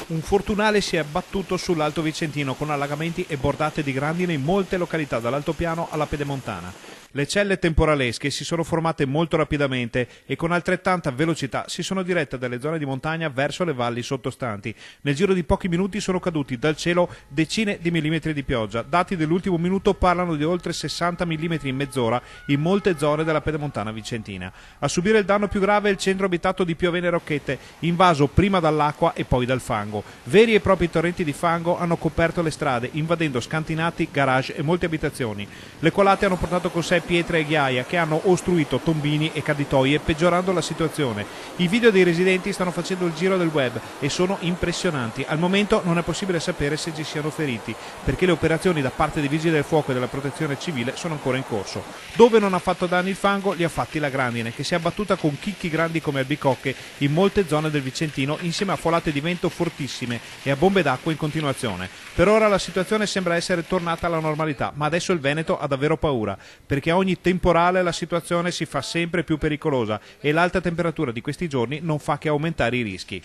Un fortunale si è abbattuto sull'Alto Vicentino con allagamenti e bordate di grandine in molte località, dall'altopiano alla pedemontana. Le celle temporalesche si sono formate molto rapidamente e con altrettanta velocità si sono dirette dalle zone di montagna verso le valli sottostanti. Nel giro di pochi minuti sono caduti dal cielo decine di millimetri di pioggia. Dati dell'ultimo minuto parlano di oltre 60 millimetri in mezz'ora in molte zone della pedemontana vicentina. A subire il danno più grave è il centro abitato di Piovene Rocchette, invaso prima dall'acqua e poi dal fango. Veri e propri torrenti di fango hanno coperto le strade, invadendo scantinati, garage e molte abitazioni. Le colate hanno portato con sé pietre e ghiaia che hanno ostruito tombini e caditoie, peggiorando la situazione. I video dei residenti stanno facendo il giro del web e sono impressionanti. Al momento non è possibile sapere se ci siano feriti, perché le operazioni da parte dei vigili del fuoco e della protezione civile sono ancora in corso. Dove non ha fatto danni il fango, li ha fatti la grandine, che si è abbattuta con chicchi grandi come albicocche in molte zone del Vicentino, insieme a folate di vento fortissime e a bombe d'acqua in continuazione. Per ora la situazione sembra essere tornata alla normalità, ma adesso il Veneto ha davvero paura, perché a ogni temporale la situazione si fa sempre più pericolosa e l'alta temperatura di questi giorni non fa che aumentare i rischi.